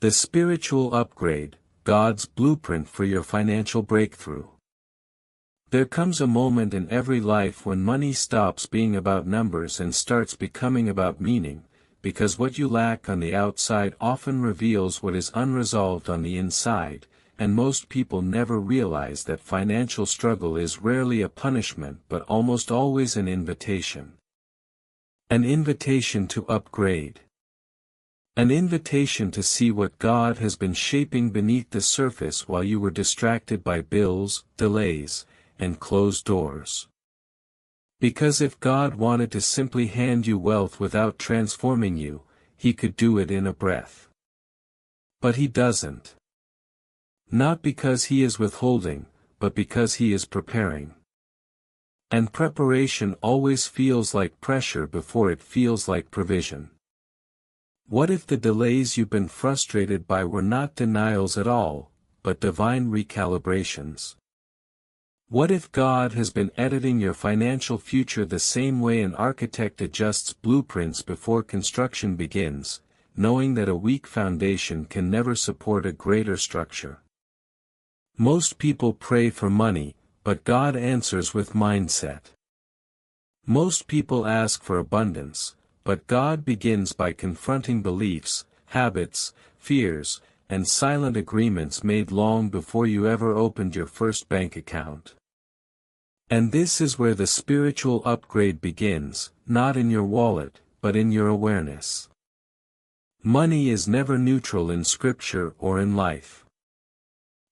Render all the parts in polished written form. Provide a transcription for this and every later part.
The spiritual upgrade, God's blueprint for your financial breakthrough. There comes a moment in every life when money stops being about numbers and starts becoming about meaning, because what you lack on the outside often reveals what is unresolved on the inside, and most people never realize that financial struggle is rarely a punishment but almost always an invitation. An invitation to upgrade. An invitation to see what God has been shaping beneath the surface while you were distracted by bills, delays, and closed doors. Because if God wanted to simply hand you wealth without transforming you, He could do it in a breath. But He doesn't. Not because He is withholding, but because He is preparing. And preparation always feels like pressure before it feels like provision. What if the delays you've been frustrated by were not denials at all, but divine recalibrations? What if God has been editing your financial future the same way an architect adjusts blueprints before construction begins, knowing that a weak foundation can never support a greater structure? Most people pray for money, but God answers with mindset. Most people ask for abundance, but God begins by confronting beliefs, habits, fears, and silent agreements made long before you ever opened your first bank account. And this is where the spiritual upgrade begins, not in your wallet, but in your awareness. Money is never neutral in Scripture or in life.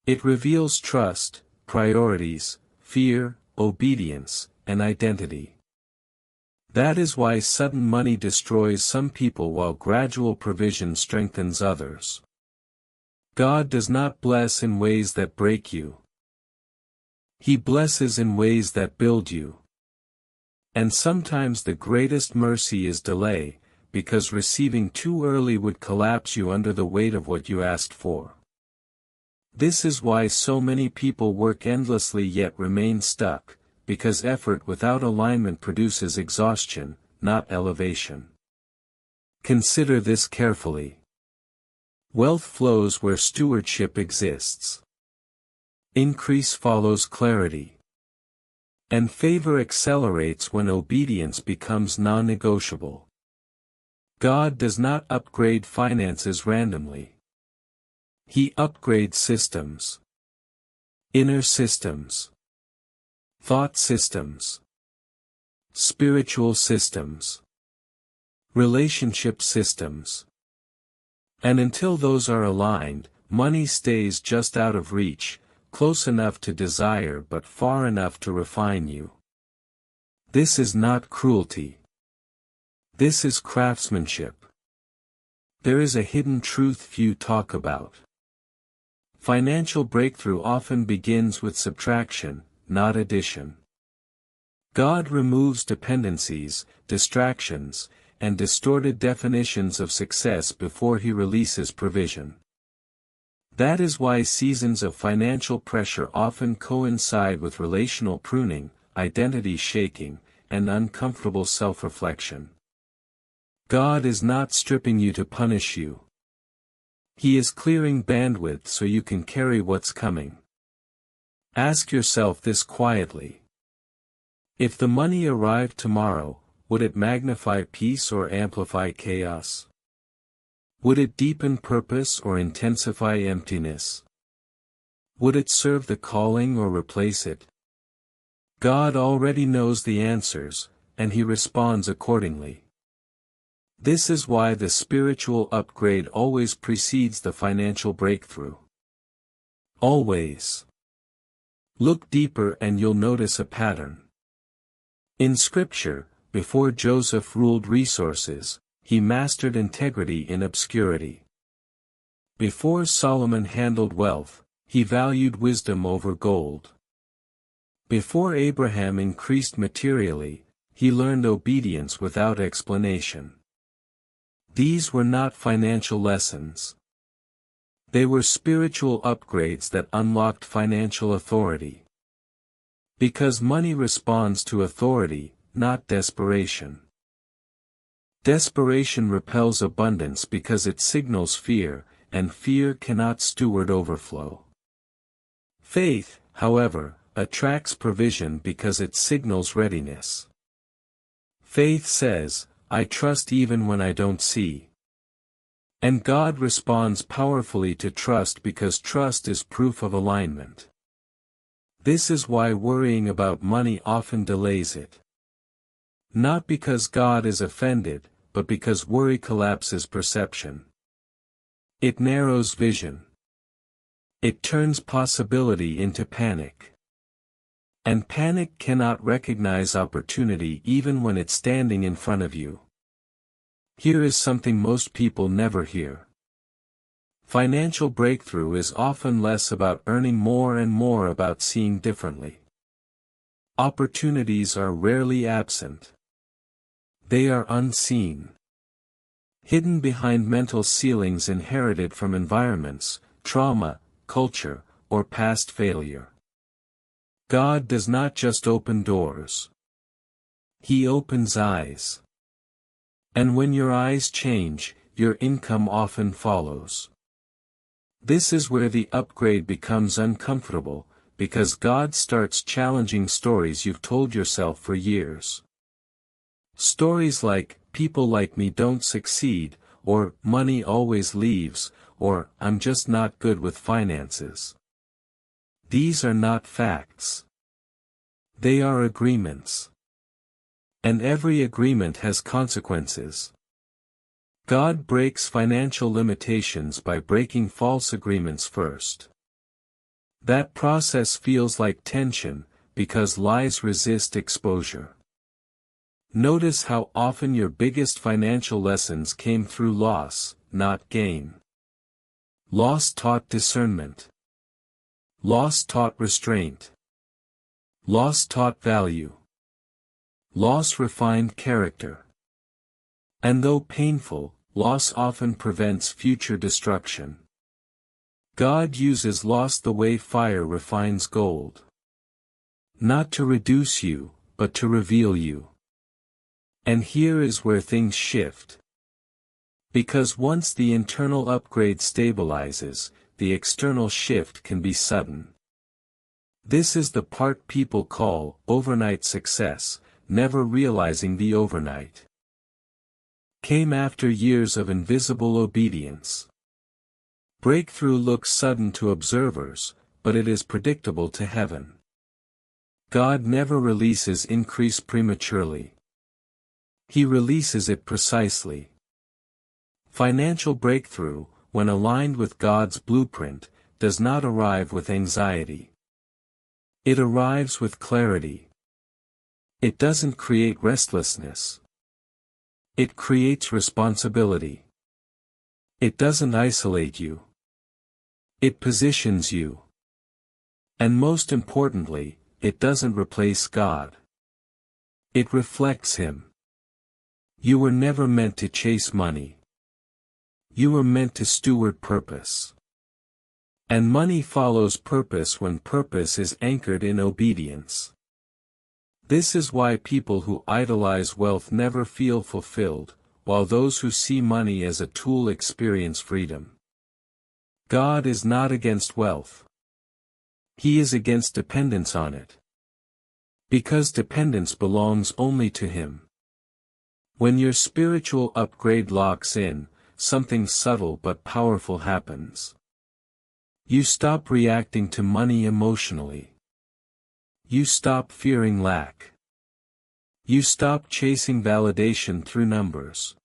It reveals trust, priorities, fear, obedience, and identity. That is why sudden money destroys some people while gradual provision strengthens others. God does not bless in ways that break you. He blesses in ways that build you. And sometimes the greatest mercy is delay, because receiving too early would collapse you under the weight of what you asked for. This is why so many people work endlessly yet remain stuck, because effort without alignment produces exhaustion, not elevation. Consider this carefully. Wealth flows where stewardship exists. Increase follows clarity. And favor accelerates when obedience becomes non-negotiable. God does not upgrade finances randomly. He upgrades systems. Inner systems. Thought systems. Spiritual systems. Relationship systems. And until those are aligned, money stays just out of reach, close enough to desire but far enough to refine you. This is not cruelty. This is craftsmanship. There is a hidden truth few talk about. Financial breakthrough often begins with subtraction, not addition. God removes dependencies, distractions, and distorted definitions of success before He releases provision. That is why seasons of financial pressure often coincide with relational pruning, identity shaking, and uncomfortable self-reflection. God is not stripping you to punish you. He is clearing bandwidth so you can carry what's coming. Ask yourself this quietly. If the money arrived tomorrow, would it magnify peace or amplify chaos? Would it deepen purpose or intensify emptiness? Would it serve the calling or replace it? God already knows the answers, and He responds accordingly. This is why the spiritual upgrade always precedes the financial breakthrough. Always. Look deeper and you'll notice a pattern. In Scripture, before Joseph ruled resources, he mastered integrity in obscurity. Before Solomon handled wealth, he valued wisdom over gold. Before Abraham increased materially, he learned obedience without explanation. These were not financial lessons. They were spiritual upgrades that unlocked financial authority. Because money responds to authority, not desperation. Desperation repels abundance because it signals fear, and fear cannot steward overflow. Faith, however, attracts provision because it signals readiness. Faith says, "I trust even when I don't see." And God responds powerfully to trust because trust is proof of alignment. This is why worrying about money often delays it. Not because God is offended, but because worry collapses perception. It narrows vision. It turns possibility into panic. And panic cannot recognize opportunity even when it's standing in front of you. Here is something most people never hear. Financial breakthrough is often less about earning more and more about seeing differently. Opportunities are rarely absent. They are unseen. Hidden behind mental ceilings inherited from environments, trauma, culture, or past failure. God does not just open doors. He opens eyes. And when your eyes change, your income often follows. This is where the upgrade becomes uncomfortable, because God starts challenging stories you've told yourself for years. Stories like, "People like me don't succeed," or "Money always leaves," or "I'm just not good with finances." These are not facts. They are agreements. And every agreement has consequences. God breaks financial limitations by breaking false agreements first. That process feels like tension, because lies resist exposure. Notice how often your biggest financial lessons came through loss, not gain. Loss taught discernment. Loss taught restraint. Loss taught value. Loss refined character. And though painful, loss often prevents future destruction. God uses loss the way fire refines gold. Not to reduce you, but to reveal you. And here is where things shift. Because once the internal upgrade stabilizes, the external shift can be sudden. This is the part people call overnight success, never realizing the overnight came after years of invisible obedience. Breakthrough looks sudden to observers, but it is predictable to heaven. God never releases increase prematurely. He releases it precisely. Financial breakthrough, when aligned with God's blueprint, does not arrive with anxiety. It arrives with clarity. It doesn't create restlessness. It creates responsibility. It doesn't isolate you. It positions you. And most importantly, it doesn't replace God. It reflects Him. You were never meant to chase money. You were meant to steward purpose. And money follows purpose when purpose is anchored in obedience. This is why people who idolize wealth never feel fulfilled, while those who see money as a tool experience freedom. God is not against wealth. He is against dependence on it. Because dependence belongs only to Him. When your spiritual upgrade locks in, something subtle but powerful happens. You stop reacting to money emotionally. You stop fearing lack. You stop chasing validation through numbers.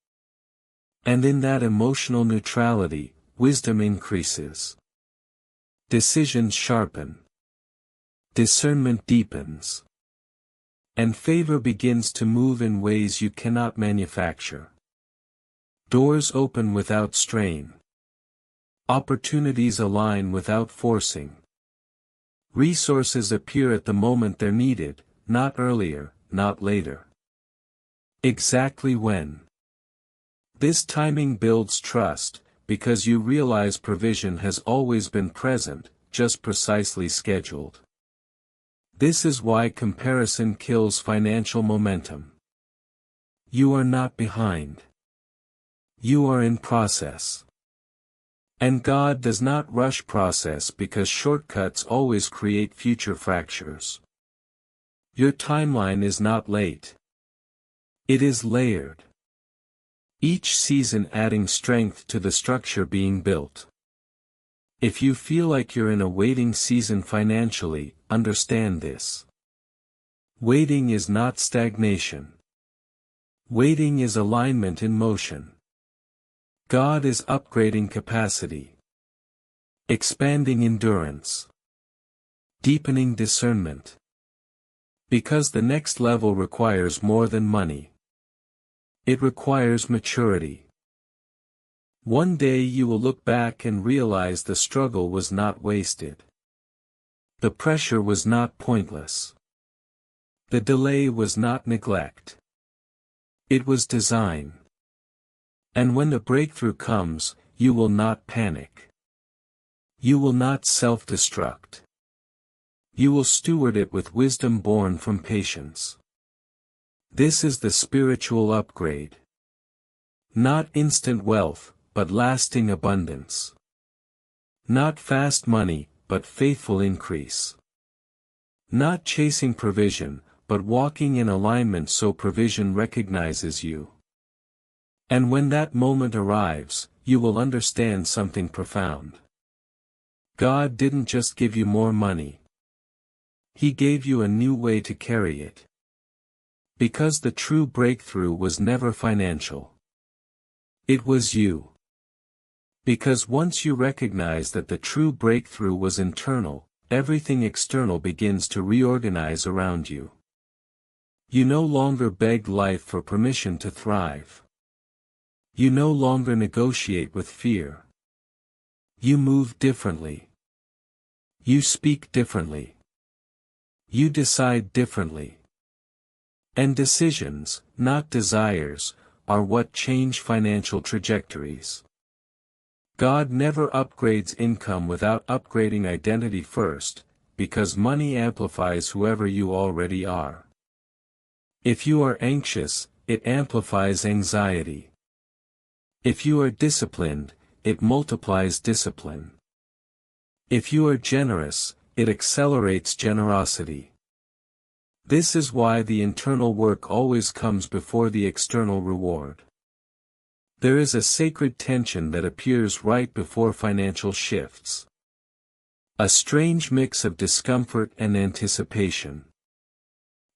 And in that emotional neutrality, wisdom increases. Decisions sharpen. Discernment deepens. And favor begins to move in ways you cannot manufacture. Doors open without strain. Opportunities align without forcing. Resources appear at the moment they're needed, not earlier, not later. Exactly when. This timing builds trust, because you realize provision has always been present, just precisely scheduled. This is why comparison kills financial momentum. You are not behind. You are in process. And God does not rush process because shortcuts always create future fractures. Your timeline is not late. It is layered. Each season adding strength to the structure being built. If you feel like you're in a waiting season financially, understand this. Waiting is not stagnation. Waiting is alignment in motion. God is upgrading capacity, expanding endurance, deepening discernment. Because the next level requires more than money. It requires maturity. One day you will look back and realize the struggle was not wasted. The pressure was not pointless. The delay was not neglect. It was design. And when the breakthrough comes, you will not panic. You will not self-destruct. You will steward it with wisdom born from patience. This is the spiritual upgrade. Not instant wealth, but lasting abundance. Not fast money, but faithful increase. Not chasing provision, but walking in alignment so provision recognizes you. And when that moment arrives, you will understand something profound. God didn't just give you more money. He gave you a new way to carry it. Because the true breakthrough was never financial. It was you. Because once you recognize that the true breakthrough was internal, everything external begins to reorganize around you. You no longer beg life for permission to thrive. You no longer negotiate with fear. You move differently. You speak differently. You decide differently. And decisions, not desires, are what change financial trajectories. God never upgrades income without upgrading identity first, because money amplifies whoever you already are. If you are anxious, it amplifies anxiety. If you are disciplined, it multiplies discipline. If you are generous, it accelerates generosity. This is why the internal work always comes before the external reward. There is a sacred tension that appears right before financial shifts. A strange mix of discomfort and anticipation.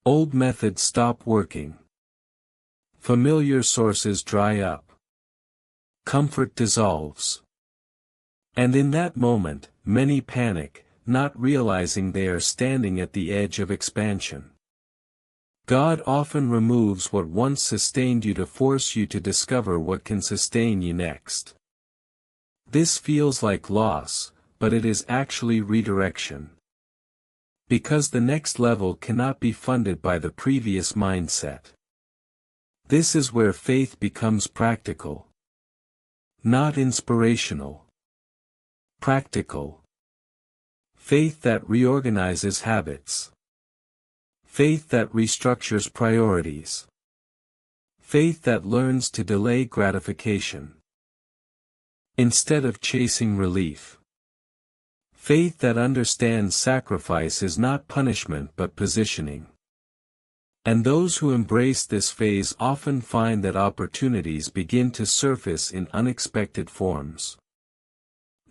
Old methods stop working. Familiar sources dry up. Comfort dissolves. And in that moment, many panic, not realizing they are standing at the edge of expansion. God often removes what once sustained you to force you to discover what can sustain you next. This feels like loss, but it is actually redirection. Because the next level cannot be funded by the previous mindset. This is where faith becomes practical. Not inspirational. Practical. Faith that reorganizes habits. Faith that restructures priorities. Faith that learns to delay gratification. Instead of chasing relief. Faith that understands sacrifice is not punishment but positioning. And those who embrace this phase often find that opportunities begin to surface in unexpected forms.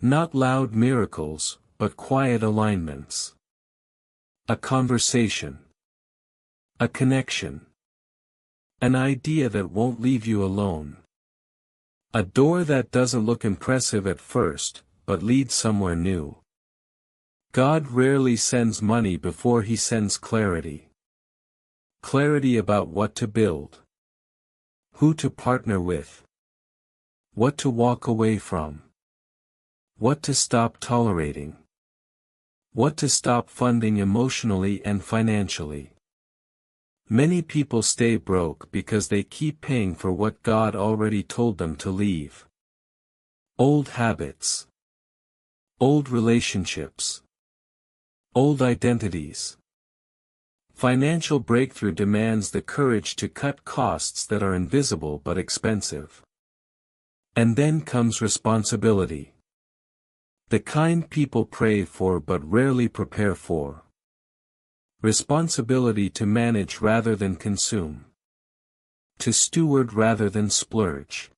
Not loud miracles, but quiet alignments. A conversation. A connection. An idea that won't leave you alone. A door that doesn't look impressive at first, but leads somewhere new. God rarely sends money before He sends clarity. Clarity about what to build. Who to partner with. What to walk away from. What to stop tolerating. What to stop funding emotionally and financially. Many people stay broke because they keep paying for what God already told them to leave. Old habits. Old relationships. Old identities. Financial breakthrough demands the courage to cut costs that are invisible but expensive. And then comes responsibility. The kind people pray for but rarely prepare for. Responsibility to manage rather than consume. To steward rather than splurge.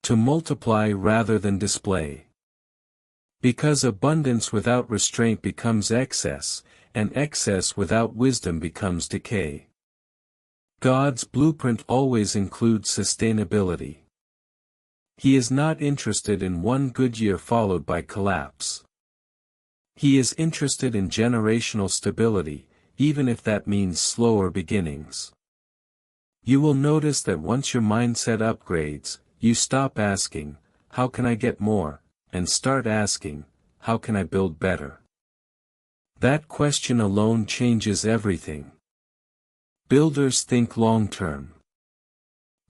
To multiply rather than display. Because abundance without restraint becomes excess, and excess without wisdom becomes decay. God's blueprint always includes sustainability. He is not interested in one good year followed by collapse. He is interested in generational stability, even if that means slower beginnings. You will notice that once your mindset upgrades, you stop asking, "How can I get more?" and start asking, "How can I build better?" That question alone changes everything. Builders think long-term.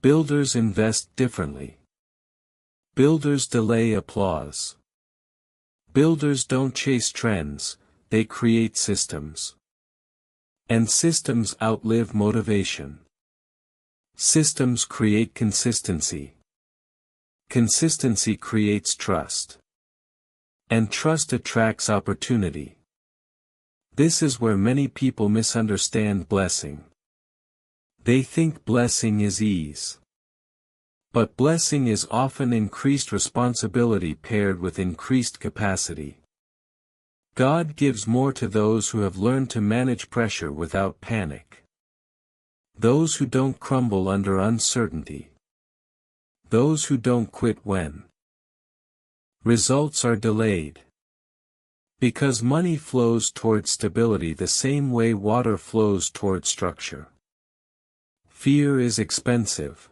Builders invest differently. Builders delay applause. Builders don't chase trends, they create systems. And systems outlive motivation. Systems create consistency. Consistency creates trust. And trust attracts opportunity. This is where many people misunderstand blessing. They think blessing is ease. But blessing is often increased responsibility paired with increased capacity. God gives more to those who have learned to manage pressure without panic. Those who don't crumble under uncertainty. Those who don't quit when results are delayed. Because money flows toward stability the same way water flows toward structure. Fear is expensive.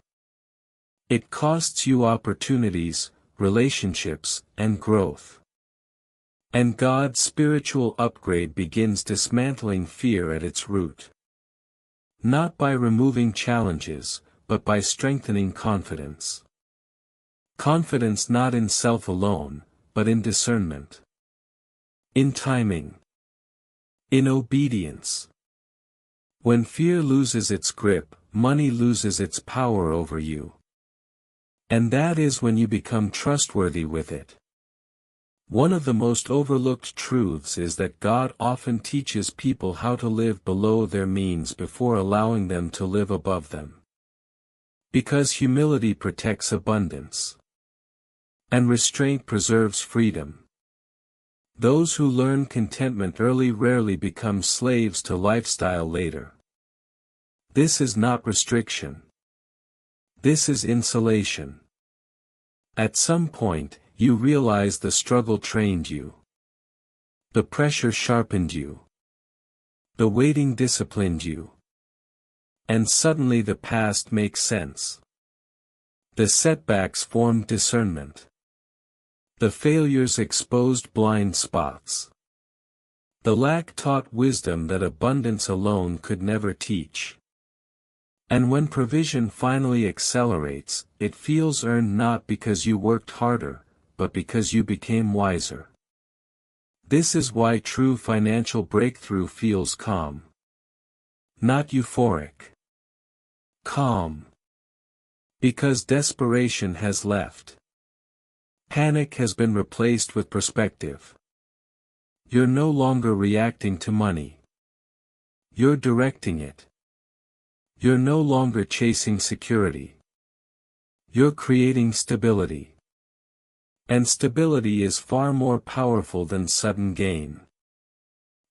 It costs you opportunities, relationships, and growth. And God's spiritual upgrade begins dismantling fear at its root. Not by removing challenges, but by strengthening confidence. Confidence not in self alone, but in discernment. In timing. In obedience. When fear loses its grip, money loses its power over you. And that is when you become trustworthy with it. One of the most overlooked truths is that God often teaches people how to live below their means before allowing them to live above them. Because humility protects abundance. And restraint preserves freedom. Those who learn contentment early rarely become slaves to lifestyle later. This is not restriction. This is insulation. At some point, you realize the struggle trained you. The pressure sharpened you. The waiting disciplined you. And suddenly the past makes sense. The setbacks formed discernment. The failures exposed blind spots. The lack taught wisdom that abundance alone could never teach. And when provision finally accelerates, it feels earned not because you worked harder, but because you became wiser. This is why true financial breakthrough feels calm. Not euphoric. Calm. Because desperation has left. Panic has been replaced with perspective. You're no longer reacting to money. You're directing it. You're no longer chasing security. You're creating stability. And stability is far more powerful than sudden gain.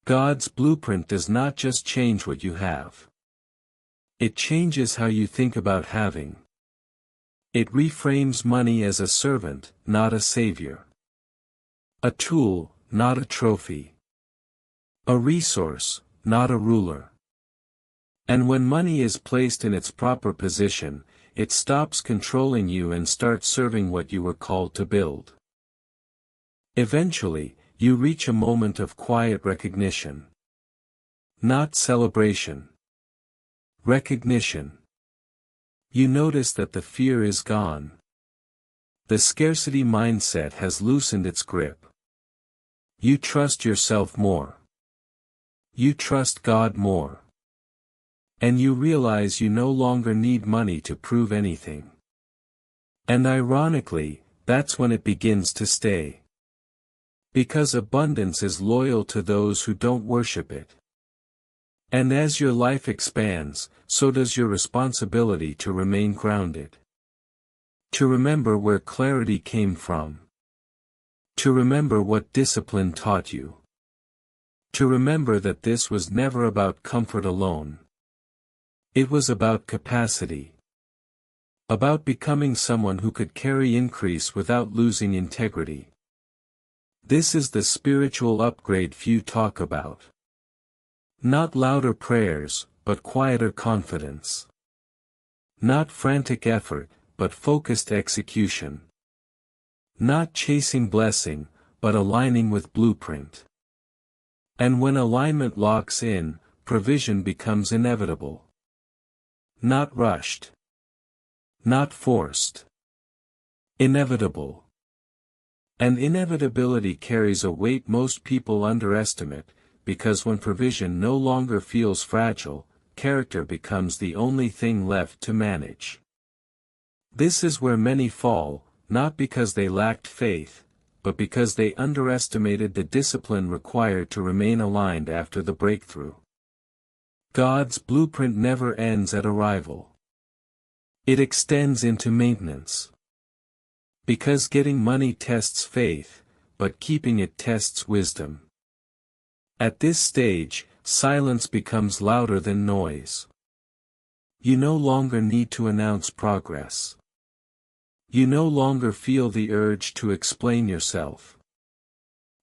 God's blueprint does not just change what you have. It changes how you think about having. It reframes money as a servant, not a savior. A tool, not a trophy. A resource, not a ruler. And when money is placed in its proper position, it stops controlling you and starts serving what you were called to build. Eventually, you reach a moment of quiet recognition. Not celebration. Recognition. You notice that the fear is gone. The scarcity mindset has loosened its grip. You trust yourself more. You trust God more. And you realize you no longer need money to prove anything. And ironically, that's when it begins to stay. Because abundance is loyal to those who don't worship it. And as your life expands, so does your responsibility to remain grounded. To remember where clarity came from. To remember what discipline taught you. To remember that this was never about comfort alone. It was about capacity. About becoming someone who could carry increase without losing integrity. This is the spiritual upgrade few talk about. Not louder prayers, but quieter confidence. Not frantic effort, but focused execution. Not chasing blessing, but aligning with blueprint. And when alignment locks in, provision becomes inevitable. Not rushed. Not forced. Inevitable. And inevitability carries a weight most people underestimate, because when provision no longer feels fragile, character becomes the only thing left to manage. This is where many fall, not because they lacked faith, but because they underestimated the discipline required to remain aligned after the breakthrough. God's blueprint never ends at arrival. It extends into maintenance. Because getting money tests faith, but keeping it tests wisdom. At this stage, silence becomes louder than noise. You no longer need to announce progress. You no longer feel the urge to explain yourself.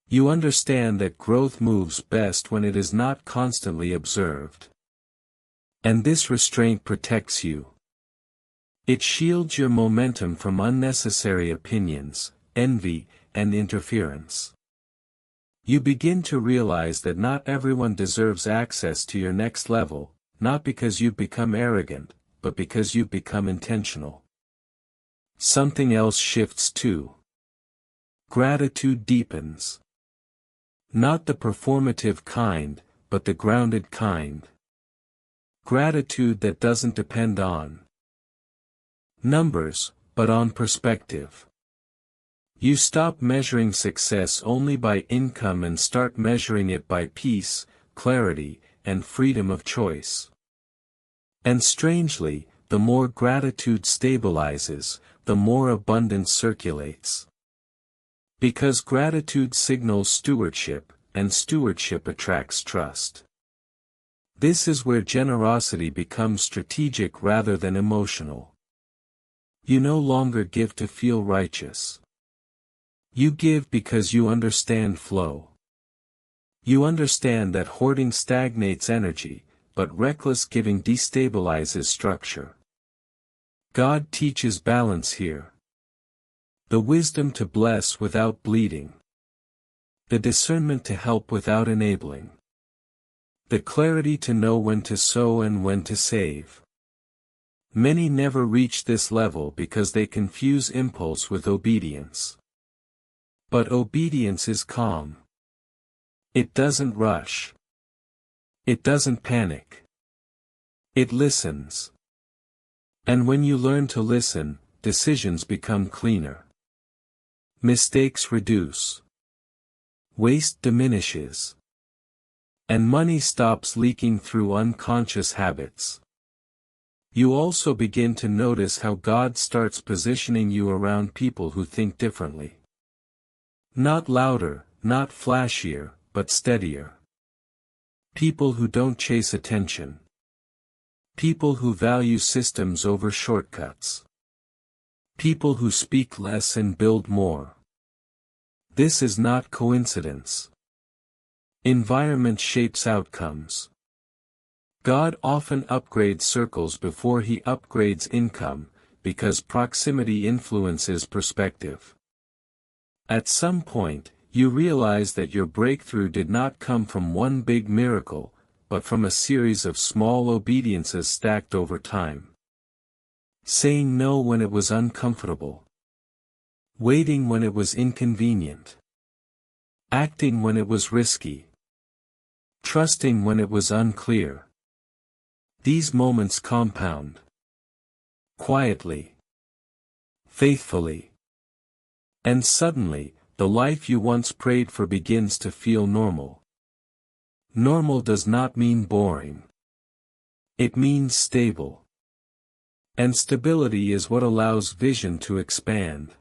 You understand that growth moves best when it is not constantly observed. And this restraint protects you. It shields your momentum from unnecessary opinions, envy, and interference. You begin to realize that not everyone deserves access to your next level, not because you've become arrogant, but because you've become intentional. Something else shifts too. Gratitude deepens. Not the performative kind, but the grounded kind. Gratitude that doesn't depend on numbers, but on perspective. You stop measuring success only by income and start measuring it by peace, clarity, and freedom of choice. And strangely, the more gratitude stabilizes, the more abundance circulates. Because gratitude signals stewardship, and stewardship attracts trust. This is where generosity becomes strategic rather than emotional. You no longer give to feel righteous. You give because you understand flow. You understand that hoarding stagnates energy, but reckless giving destabilizes structure. God teaches balance here. The wisdom to bless without bleeding. The discernment to help without enabling. The clarity to know when to sow and when to save. Many never reach this level because they confuse impulse with obedience. But obedience is calm. It doesn't rush. It doesn't panic. It listens. And when you learn to listen, decisions become cleaner. Mistakes reduce. Waste diminishes. And money stops leaking through unconscious habits. You also begin to notice how God starts positioning you around people who think differently. Not louder, not flashier, but steadier. People who don't chase attention. People who value systems over shortcuts. People who speak less and build more. This is not coincidence. Environment shapes outcomes. God often upgrades circles before he upgrades income, because proximity influences perspective. At some point, you realize that your breakthrough did not come from one big miracle, but from a series of small obediences stacked over time. Saying no when it was uncomfortable. Waiting when it was inconvenient. Acting when it was risky. Trusting when it was unclear. These moments compound. Quietly. Faithfully. And suddenly, the life you once prayed for begins to feel normal. Normal does not mean boring. It means stable. And stability is what allows vision to expand.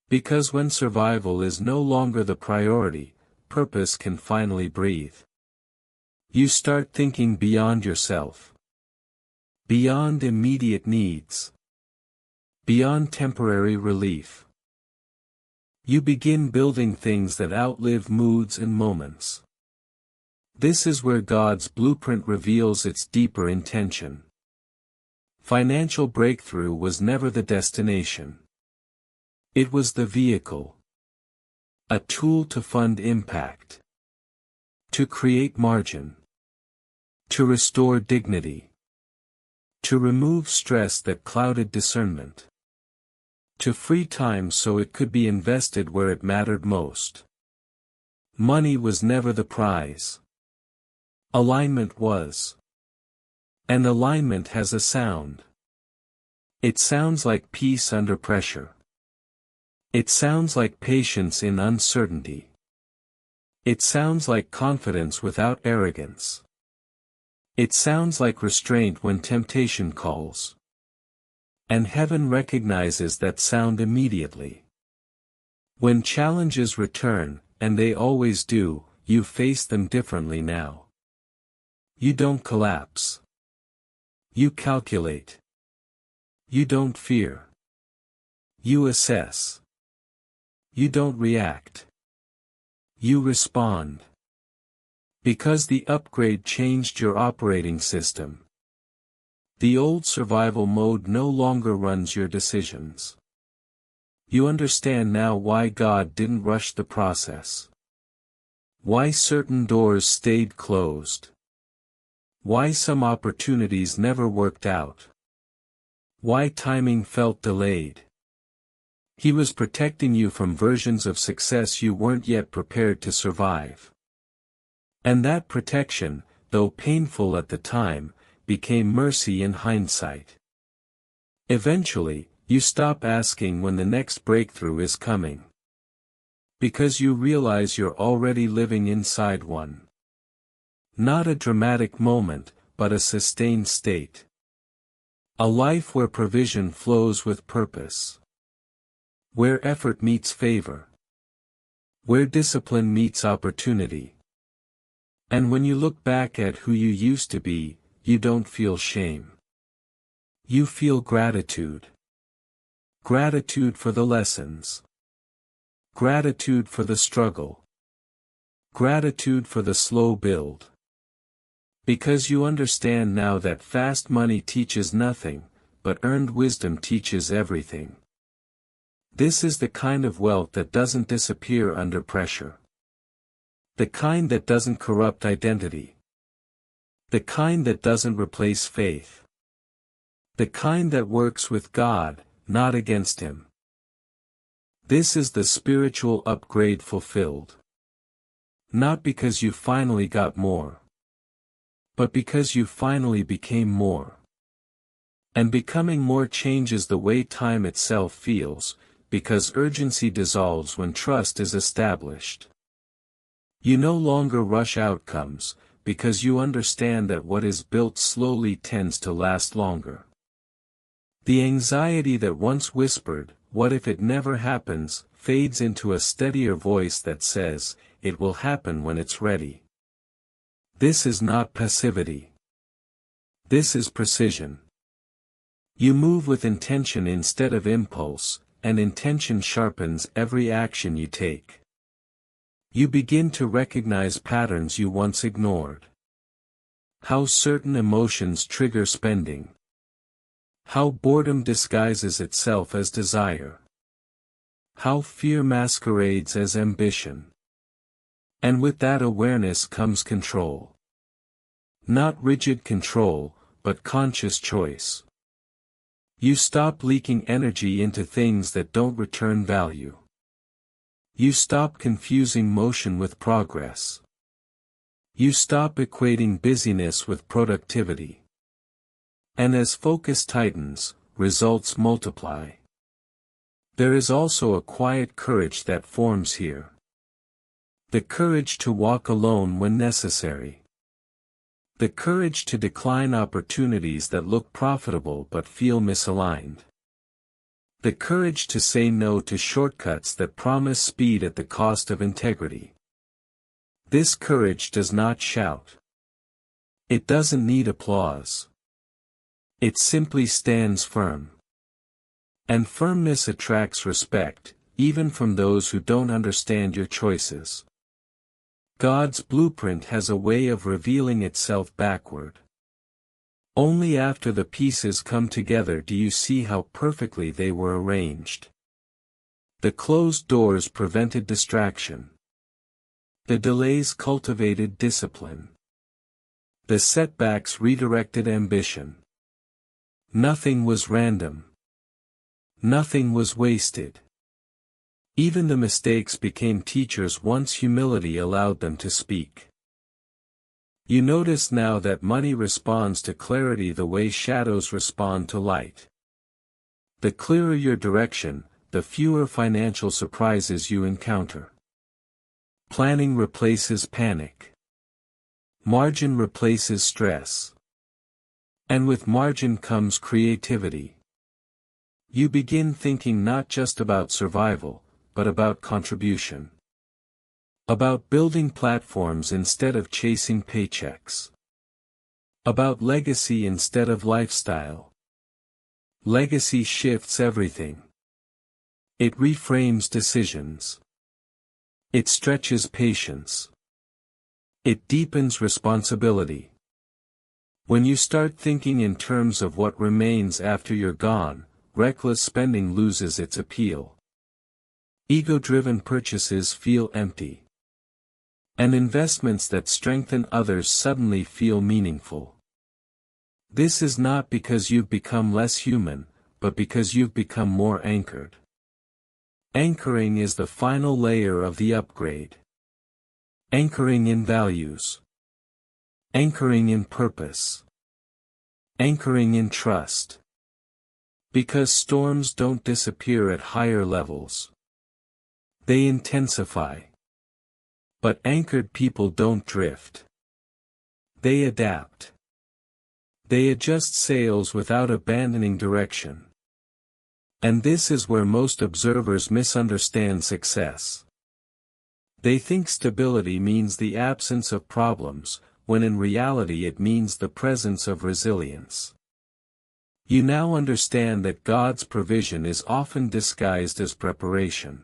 Because when survival is no longer the priority, purpose can finally breathe. You start thinking beyond yourself. Beyond immediate needs. Beyond temporary relief. You begin building things that outlive moods and moments. This is where God's blueprint reveals its deeper intention. Financial breakthrough was never the destination. It was the vehicle. A tool to fund impact. To create margin. To restore dignity. To remove stress that clouded discernment. To free time so it could be invested where it mattered most. Money was never the prize. Alignment was. And alignment has a sound. It sounds like peace under pressure. It sounds like patience in uncertainty. It sounds like confidence without arrogance. It sounds like restraint when temptation calls. And heaven recognizes that sound immediately. When challenges return, and they always do, you face them differently now. You don't collapse. You calculate. You don't fear. You assess. You don't react. You respond. Because the upgrade changed your operating system. The old survival mode no longer runs your decisions. You understand now why God didn't rush the process. Why certain doors stayed closed. Why some opportunities never worked out. Why timing felt delayed. He was protecting you from versions of success you weren't yet prepared to survive. And that protection, though painful at the time, became mercy in hindsight. Eventually, you stop asking when the next breakthrough is coming. Because you realize you're already living inside one. Not a dramatic moment, but a sustained state. A life where provision flows with purpose. Where effort meets favor. Where discipline meets opportunity. And when you look back at who you used to be, you don't feel shame. You feel gratitude. Gratitude for the lessons. Gratitude for the struggle. Gratitude for the slow build. Because you understand now that fast money teaches nothing, but earned wisdom teaches everything. This is the kind of wealth that doesn't disappear under pressure. The kind that doesn't corrupt identity. The kind that doesn't replace faith. The kind that works with God, not against Him. This is the spiritual upgrade fulfilled. Not because you finally got more. But because you finally became more. And becoming more changes the way time itself feels, because urgency dissolves when trust is established. You no longer rush outcomes, because you understand that what is built slowly tends to last longer. The anxiety that once whispered, "What if it never happens?" fades into a steadier voice that says, "It will happen when it's ready." This is not passivity. This is precision. You move with intention instead of impulse, and intention sharpens every action you take. You begin to recognize patterns you once ignored. How certain emotions trigger spending. How boredom disguises itself as desire. How fear masquerades as ambition. And with that awareness comes control. Not rigid control, but conscious choice. You stop leaking energy into things that don't return value. You stop confusing motion with progress. You stop equating busyness with productivity. And as focus tightens, results multiply. There is also a quiet courage that forms here. The courage to walk alone when necessary. The courage to decline opportunities that look profitable but feel misaligned. The courage to say no to shortcuts that promise speed at the cost of integrity. This courage does not shout. It doesn't need applause. It simply stands firm. And firmness attracts respect, even from those who don't understand your choices. God's blueprint has a way of revealing itself backward. Only after the pieces come together do you see how perfectly they were arranged. The closed doors prevented distraction. The delays cultivated discipline. The setbacks redirected ambition. Nothing was random. Nothing was wasted. Even the mistakes became teachers once humility allowed them to speak. You notice now that money responds to clarity the way shadows respond to light. The clearer your direction, the fewer financial surprises you encounter. Planning replaces panic. Margin replaces stress. And with margin comes creativity. You begin thinking not just about survival, but about contribution. About building platforms instead of chasing paychecks. About legacy instead of lifestyle. Legacy shifts everything. It reframes decisions. It stretches patience. It deepens responsibility. When you start thinking in terms of what remains after you're gone, reckless spending loses its appeal. Ego-driven purchases feel empty. And investments that strengthen others suddenly feel meaningful. This is not because you've become less human, but because you've become more anchored. Anchoring is the final layer of the upgrade. Anchoring in values. Anchoring in purpose. Anchoring in trust. Because storms don't disappear at higher levels. They intensify. But anchored people don't drift. They adapt. They adjust sails without abandoning direction. And this is where most observers misunderstand success. They think stability means the absence of problems, when in reality it means the presence of resilience. You now understand that God's provision is often disguised as preparation.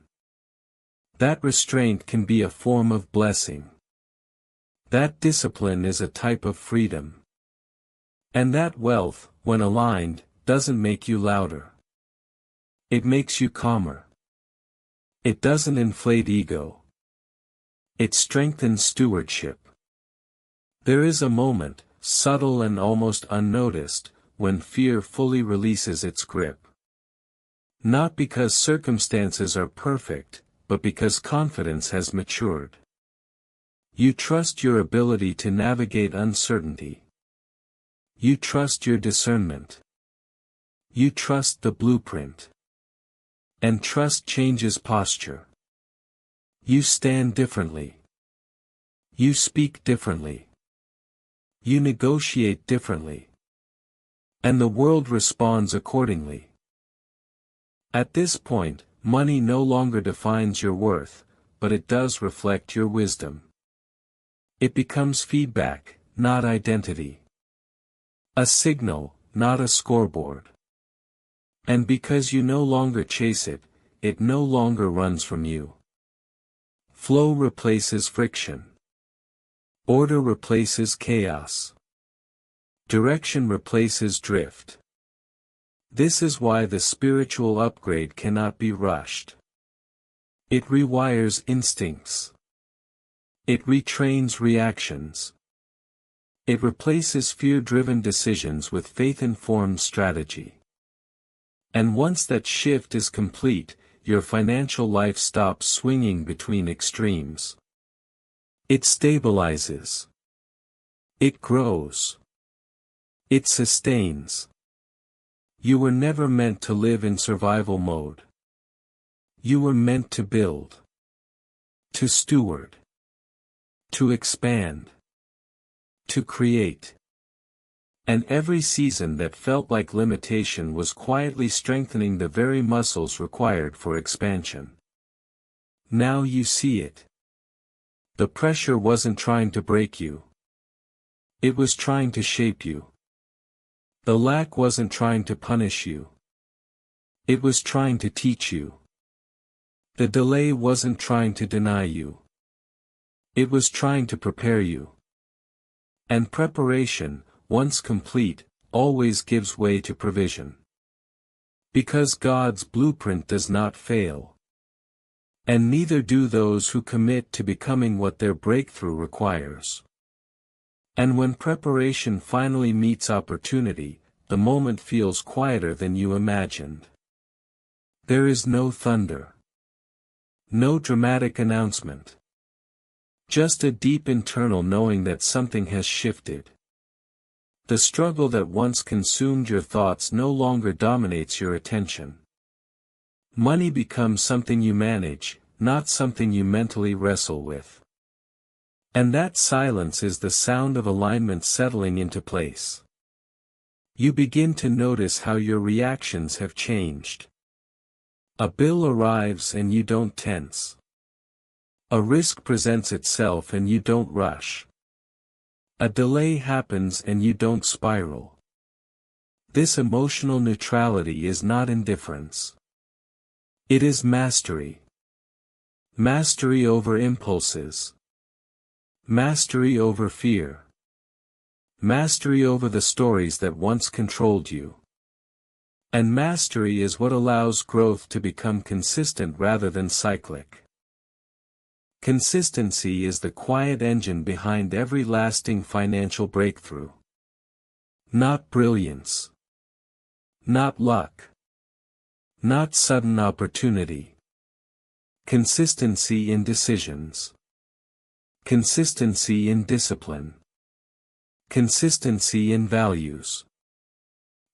That restraint can be a form of blessing. That discipline is a type of freedom. And that wealth, when aligned, doesn't make you louder. It makes you calmer. It doesn't inflate ego. It strengthens stewardship. There is a moment, subtle and almost unnoticed, when fear fully releases its grip. Not because circumstances are perfect, but because confidence has matured. You trust your ability to navigate uncertainty. You trust your discernment. You trust the blueprint. And trust changes posture. You stand differently. You speak differently. You negotiate differently. And the world responds accordingly. At this point, money no longer defines your worth, but it does reflect your wisdom. It becomes feedback, not identity. A signal, not a scoreboard. And because you no longer chase it, it no longer runs from you. Flow replaces friction. Order replaces chaos. Direction replaces drift. This is why the spiritual upgrade cannot be rushed. It rewires instincts. It retrains reactions. It replaces fear-driven decisions with faith-informed strategy. And once that shift is complete, your financial life stops swinging between extremes. It stabilizes. It grows. It sustains. You were never meant to live in survival mode. You were meant to build, to steward, to expand, to create. And every season that felt like limitation was quietly strengthening the very muscles required for expansion. Now you see it. The pressure wasn't trying to break you. It was trying to shape you. The lack wasn't trying to punish you. It was trying to teach you. The delay wasn't trying to deny you. It was trying to prepare you. And preparation, once complete, always gives way to provision. Because God's blueprint does not fail. And neither do those who commit to becoming what their breakthrough requires. And when preparation finally meets opportunity, the moment feels quieter than you imagined. There is no thunder. No dramatic announcement. Just a deep internal knowing that something has shifted. The struggle that once consumed your thoughts no longer dominates your attention. Money becomes something you manage, not something you mentally wrestle with. And that silence is the sound of alignment settling into place. You begin to notice how your reactions have changed. A bill arrives and you don't tense. A risk presents itself and you don't rush. A delay happens and you don't spiral. This emotional neutrality is not indifference. It is mastery. Mastery over impulses. Mastery over fear. Mastery over the stories that once controlled you. And mastery is what allows growth to become consistent rather than cyclic. Consistency is the quiet engine behind every lasting financial breakthrough. Not brilliance. Not luck. Not sudden opportunity. Consistency in decisions. Consistency in discipline. Consistency in values.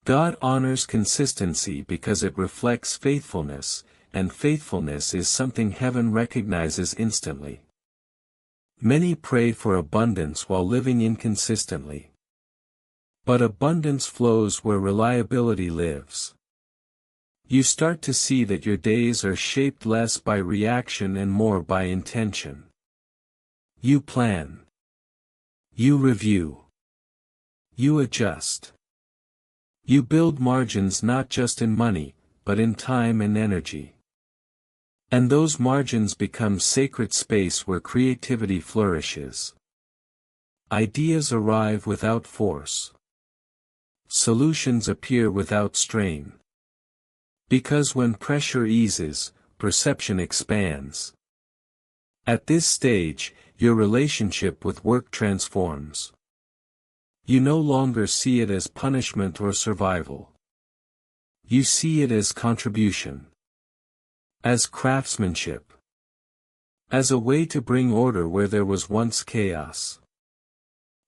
God honors consistency because it reflects faithfulness, and faithfulness is something heaven recognizes instantly. Many pray for abundance while living inconsistently. But abundance flows where reliability lives. You start to see that your days are shaped less by reaction and more by intention. You plan. You review. You adjust. You build margins not just in money, but in time and energy. And those margins become sacred space where creativity flourishes. Ideas arrive without force. Solutions appear without strain. Because when pressure eases, perception expands. At this stage, your relationship with work transforms. You no longer see it as punishment or survival. You see it as contribution. As craftsmanship. As a way to bring order where there was once chaos.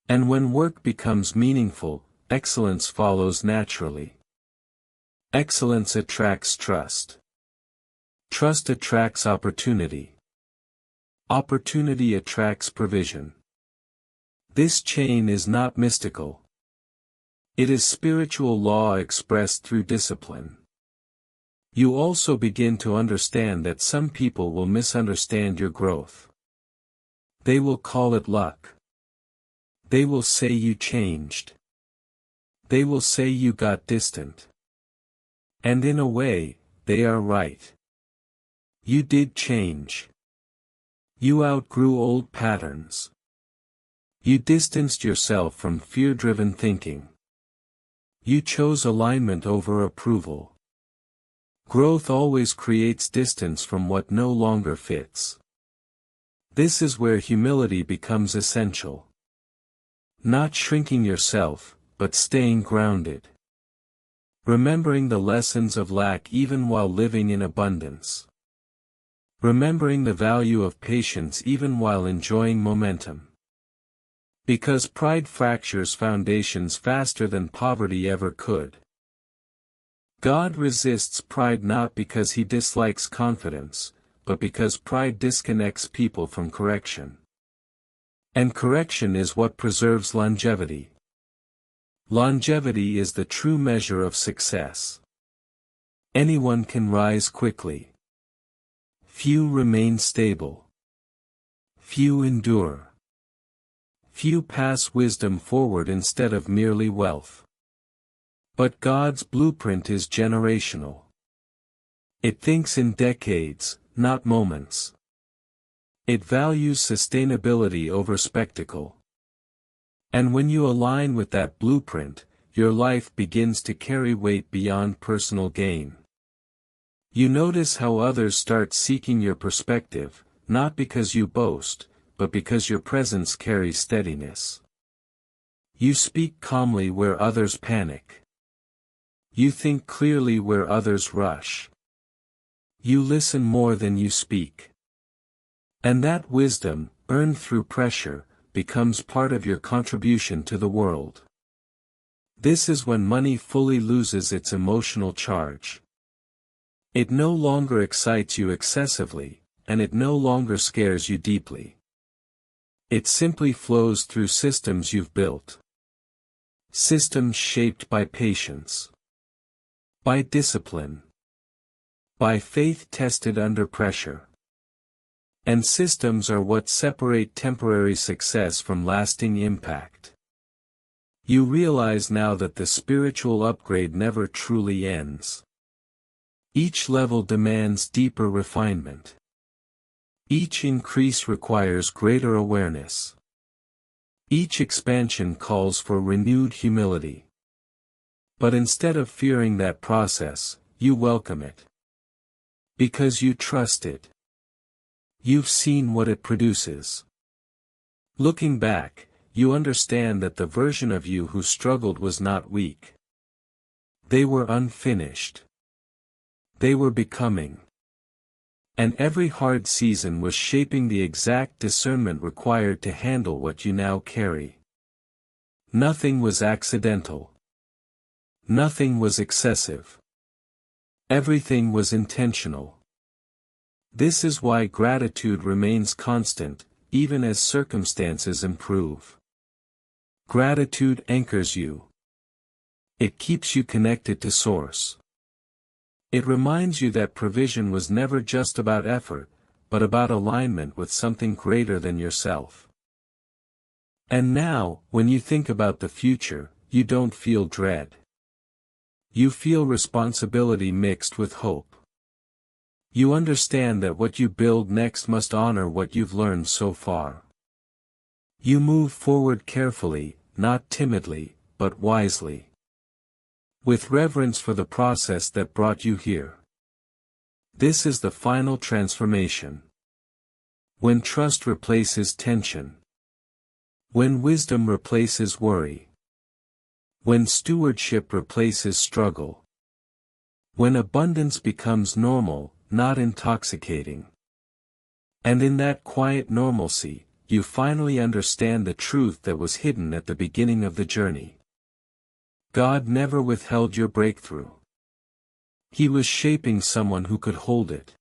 And when work becomes meaningful, excellence follows naturally. Excellence attracts trust. Trust attracts opportunity. Opportunity attracts provision. This chain is not mystical. It is spiritual law expressed through discipline. You also begin to understand that some people will misunderstand your growth. They will call it luck. They will say you changed. They will say you got distant. And in a way, they are right. You did change. You outgrew old patterns. You distanced yourself from fear-driven thinking. You chose alignment over approval. Growth always creates distance from what no longer fits. This is where humility becomes essential. Not shrinking yourself, but staying grounded. Remembering the lessons of lack even while living in abundance. Remembering the value of patience even while enjoying momentum. Because pride fractures foundations faster than poverty ever could. God resists pride not because he dislikes confidence, but because pride disconnects people from correction. And correction is what preserves longevity. Longevity is the true measure of success. Anyone can rise quickly. Few remain stable. Few endure. Few pass wisdom forward instead of merely wealth. But God's blueprint is generational. It thinks in decades, not moments. It values sustainability over spectacle. And when you align with that blueprint, your life begins to carry weight beyond personal gain. You notice how others start seeking your perspective, not because you boast, but because your presence carries steadiness. You speak calmly where others panic. You think clearly where others rush. You listen more than you speak. And that wisdom, earned through pressure, becomes part of your contribution to the world. This is when money fully loses its emotional charge. It no longer excites you excessively, and it no longer scares you deeply. It simply flows through systems you've built. Systems shaped by patience. By discipline. By faith tested under pressure. And systems are what separate temporary success from lasting impact. You realize now that the spiritual upgrade never truly ends. Each level demands deeper refinement. Each increase requires greater awareness. Each expansion calls for renewed humility. But instead of fearing that process, you welcome it. Because you trust it. You've seen what it produces. Looking back, you understand that the version of you who struggled was not weak. They were unfinished. They were becoming. And every hard season was shaping the exact discernment required to handle what you now carry. Nothing was accidental. Nothing was excessive. Everything was intentional. This is why gratitude remains constant, even as circumstances improve. Gratitude anchors you. It keeps you connected to Source. It reminds you that provision was never just about effort, but about alignment with something greater than yourself. And now, when you think about the future, you don't feel dread. You feel responsibility mixed with hope. You understand that what you build next must honor what you've learned so far. You move forward carefully, not timidly, but wisely. With reverence for the process that brought you here. This is the final transformation. When trust replaces tension. When wisdom replaces worry. When stewardship replaces struggle. When abundance becomes normal, not intoxicating. And in that quiet normalcy, you finally understand the truth that was hidden at the beginning of the journey. God never withheld your breakthrough. He was shaping someone who could hold it.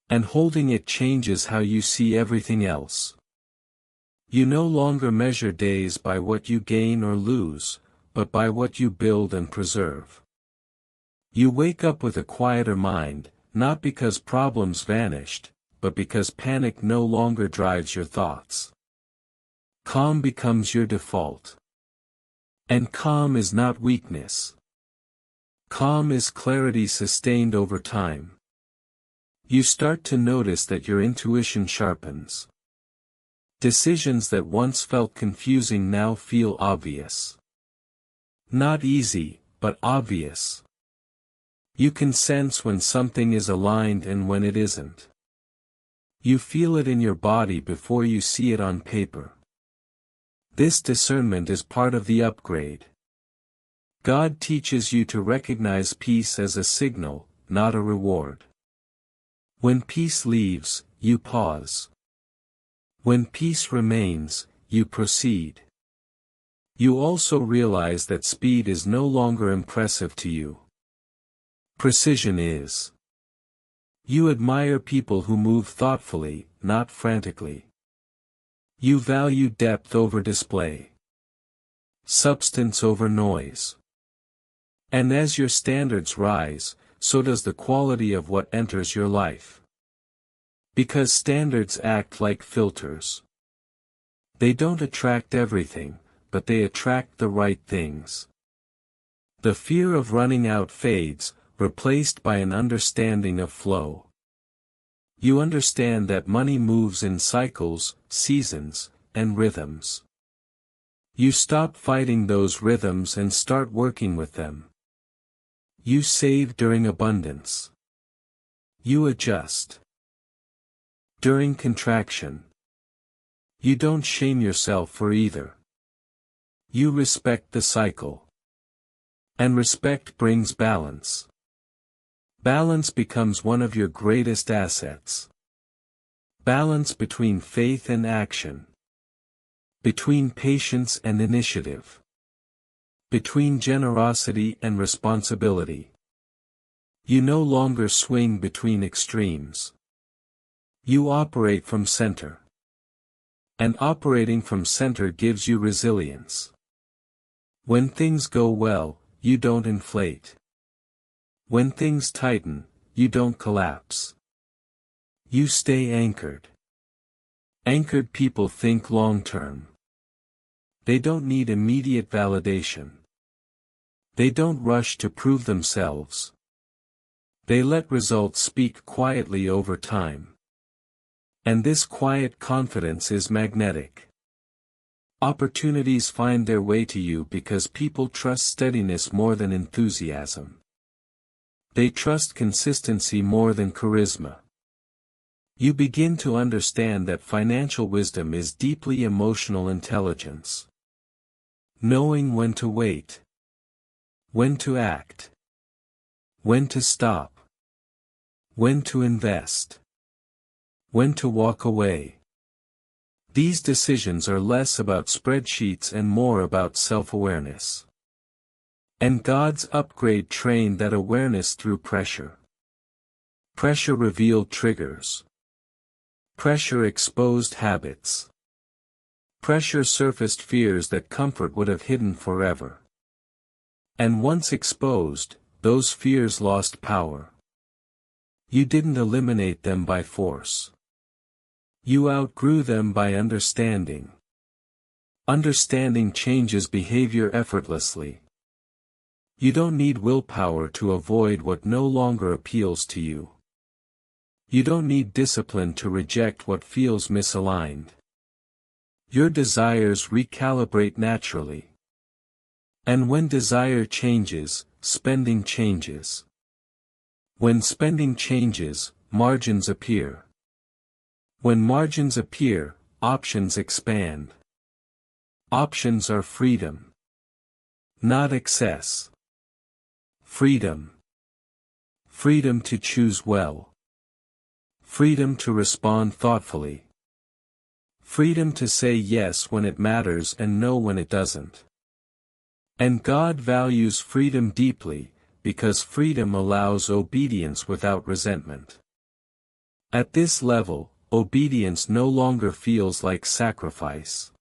And holding it changes how you see everything else. You no longer measure days by what you gain or lose, but by what you build and preserve. You wake up with a quieter mind, not because problems vanished, but because panic no longer drives your thoughts. Calm becomes your default. And calm is not weakness. Calm is clarity sustained over time. You start to notice that your intuition sharpens. Decisions that once felt confusing now feel obvious. Not easy, but obvious. You can sense when something is aligned and when it isn't. You feel it in your body before you see it on paper. This discernment is part of the upgrade. God teaches you to recognize peace as a signal, not a reward. When peace leaves, you pause. When peace remains, you proceed. You also realize that speed is no longer impressive to you. Precision is. You admire people who move thoughtfully, not frantically. You value depth over display. Substance over noise. And as your standards rise, so does the quality of what enters your life. Because standards act like filters. They don't attract everything, but they attract the right things. The fear of running out fades, replaced by an understanding of flow. You understand that money moves in cycles, seasons, and rhythms. You stop fighting those rhythms and start working with them. You save during abundance. You adjust during contraction. You don't shame yourself for either. You respect the cycle. And respect brings balance. Balance becomes one of your greatest assets. Balance between faith and action. Between patience and initiative. Between generosity and responsibility. You no longer swing between extremes. You operate from center. And operating from center gives you resilience. When things go well, you don't inflate. When things tighten, you don't collapse. You stay anchored. Anchored people think long-term. They don't need immediate validation. They don't rush to prove themselves. They let results speak quietly over time. And this quiet confidence is magnetic. Opportunities find their way to you because people trust steadiness more than enthusiasm. They trust consistency more than charisma. You begin to understand that financial wisdom is deeply emotional intelligence. Knowing when to wait. When to act. When to stop. When to invest. When to walk away. These decisions are less about spreadsheets and more about self-awareness. And God's upgrade trained that awareness through pressure. Pressure revealed triggers. Pressure exposed habits. Pressure surfaced fears that comfort would have hidden forever. And once exposed, those fears lost power. You didn't eliminate them by force. You outgrew them by understanding. Understanding changes behavior effortlessly. You don't need willpower to avoid what no longer appeals to you. You don't need discipline to reject what feels misaligned. Your desires recalibrate naturally. And when desire changes, spending changes. When spending changes, margins appear. When margins appear, options expand. Options are freedom. Not excess. Freedom. Freedom to choose well. Freedom to respond thoughtfully. Freedom to say yes when it matters and no when it doesn't. And God values freedom deeply, because freedom allows obedience without resentment. At this level, obedience no longer feels like sacrifice.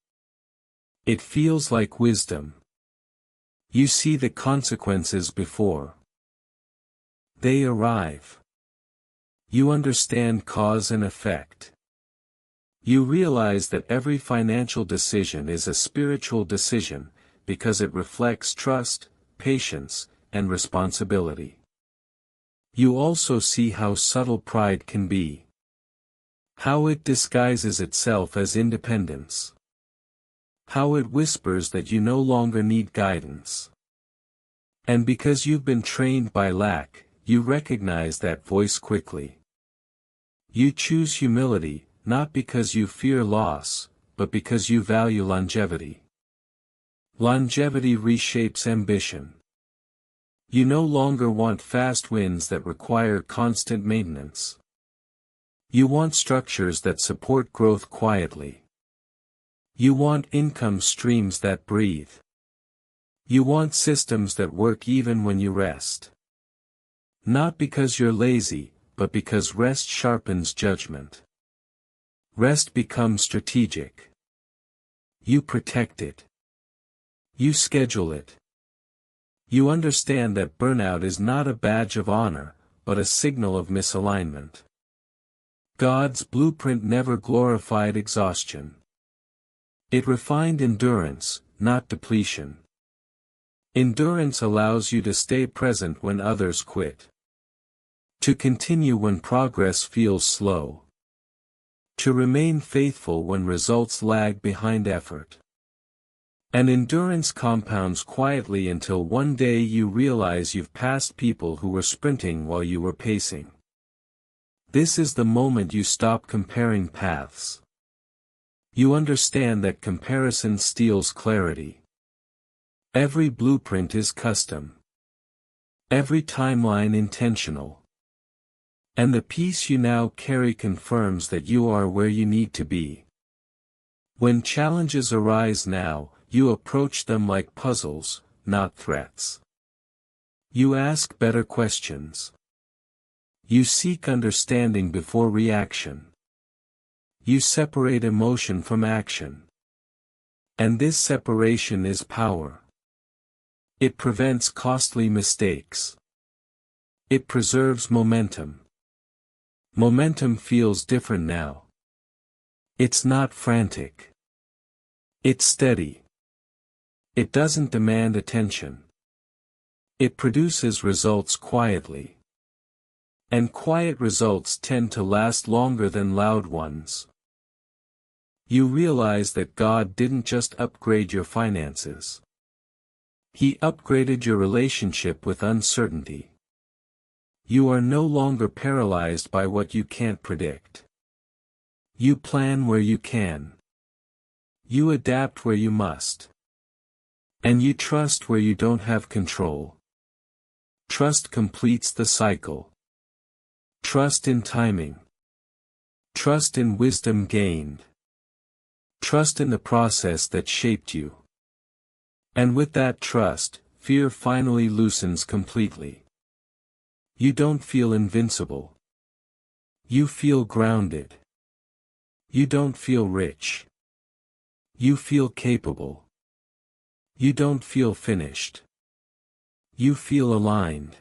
It feels like wisdom. You see the consequences before they arrive. You understand cause and effect. You realize that every financial decision is a spiritual decision, because it reflects trust, patience, and responsibility. You also see how subtle pride can be. How it disguises itself as independence. How it whispers that you no longer need guidance. And because you've been trained by lack, you recognize that voice quickly. You choose humility, not because you fear loss, but because you value longevity. Longevity reshapes ambition. You no longer want fast wins that require constant maintenance. You want structures that support growth quietly. You want income streams that breathe. You want systems that work even when you rest. Not because you're lazy, but because rest sharpens judgment. Rest becomes strategic. You protect it. You schedule it. You understand that burnout is not a badge of honor, but a signal of misalignment. God's blueprint never glorified exhaustion. It refined endurance, not depletion. Endurance allows you to stay present when others quit. To continue when progress feels slow. To remain faithful when results lag behind effort. And endurance compounds quietly until one day you realize you've passed people who were sprinting while you were pacing. This is the moment you stop comparing paths. You understand that comparison steals clarity. Every blueprint is custom. Every timeline intentional. And the peace you now carry confirms that you are where you need to be. When challenges arise now, you approach them like puzzles, not threats. You ask better questions. You seek understanding before reaction. You separate emotion from action. And this separation is power. It prevents costly mistakes. It preserves momentum. Momentum feels different now. It's not frantic. It's steady. It doesn't demand attention. It produces results quietly. And quiet results tend to last longer than loud ones. You realize that God didn't just upgrade your finances. He upgraded your relationship with uncertainty. You are no longer paralyzed by what you can't predict. You plan where you can. You adapt where you must. And you trust where you don't have control. Trust completes the cycle. Trust in timing. Trust in wisdom gained. Trust in the process that shaped you. And with that trust, fear finally loosens completely. You don't feel invincible. You feel grounded. You don't feel rich. You feel capable. You don't feel finished. You feel aligned.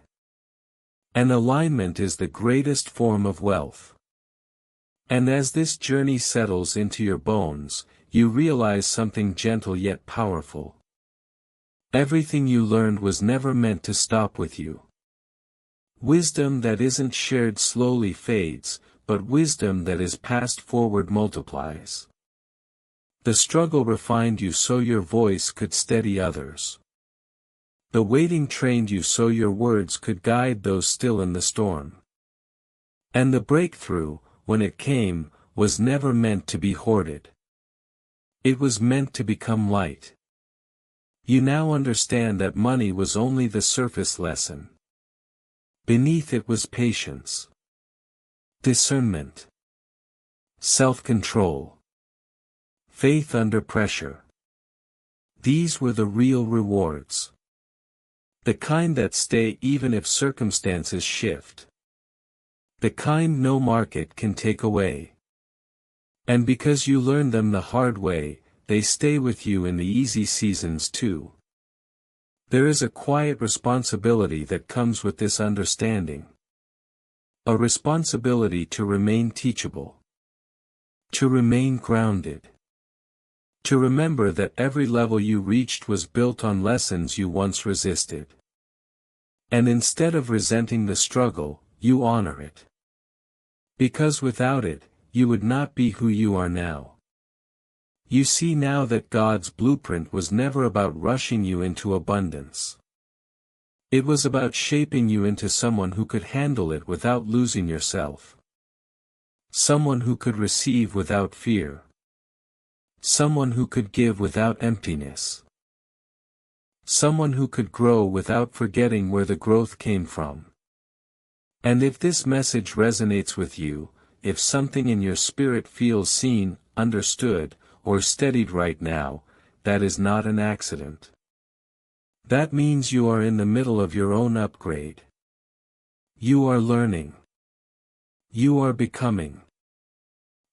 And alignment is the greatest form of wealth. And as this journey settles into your bones, you realize something gentle yet powerful. Everything you learned was never meant to stop with you. Wisdom that isn't shared slowly fades, but wisdom that is passed forward multiplies. The struggle refined you so your voice could steady others. The waiting trained you so your words could guide those still in the storm. And the breakthrough, when it came, was never meant to be hoarded. It was meant to become light. You now understand that money was only the surface lesson. Beneath it was patience, discernment, self-control, faith under pressure. These were the real rewards. The kind that stay even if circumstances shift. The kind no market can take away. And because you learned them the hard way, they stay with you in the easy seasons too. There is a quiet responsibility that comes with this understanding. A responsibility to remain teachable. To remain grounded. To remember that every level you reached was built on lessons you once resisted. And instead of resenting the struggle, you honor it. Because without it, you would not be who you are now. You see now that God's blueprint was never about rushing you into abundance. It was about shaping you into someone who could handle it without losing yourself. Someone who could receive without fear. Someone who could give without emptiness. Someone who could grow without forgetting where the growth came from. And if this message resonates with you, if something in your spirit feels seen, understood, or steadied right now, that is not an accident. That means you are in the middle of your own upgrade. You are learning. You are becoming.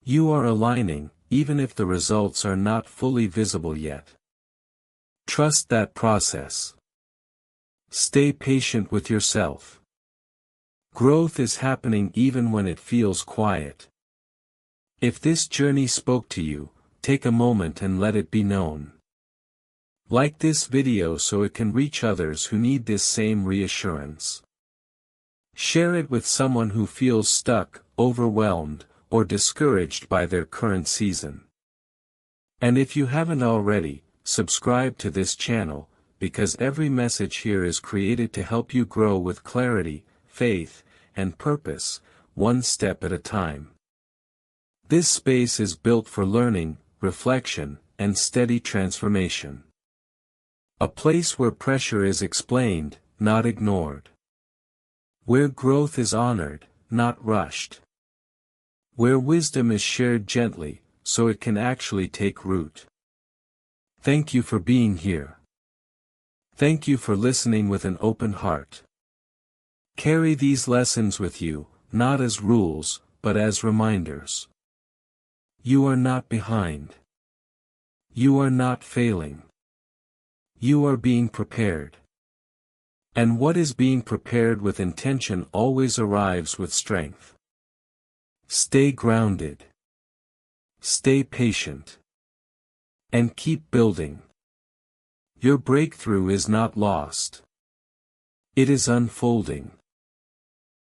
You are aligning, even if the results are not fully visible yet. Trust that process. Stay patient with yourself. Growth is happening even when it feels quiet. If this journey spoke to you, take a moment and let it be known. Like this video so it can reach others who need this same reassurance. Share it with someone who feels stuck, overwhelmed, or discouraged by their current season. And if you haven't already, subscribe to this channel, because every message here is created to help you grow with clarity, faith, and purpose, one step at a time. This space is built for learning, reflection, and steady transformation. A place where pressure is explained, not ignored. Where growth is honored, not rushed. Where wisdom is shared gently, so it can actually take root. Thank you for being here. Thank you for listening with an open heart. Carry these lessons with you, not as rules, but as reminders. You are not behind. You are not failing. You are being prepared. And what is being prepared with intention always arrives with strength. Stay grounded. Stay patient. And keep building. Your breakthrough is not lost. It is unfolding.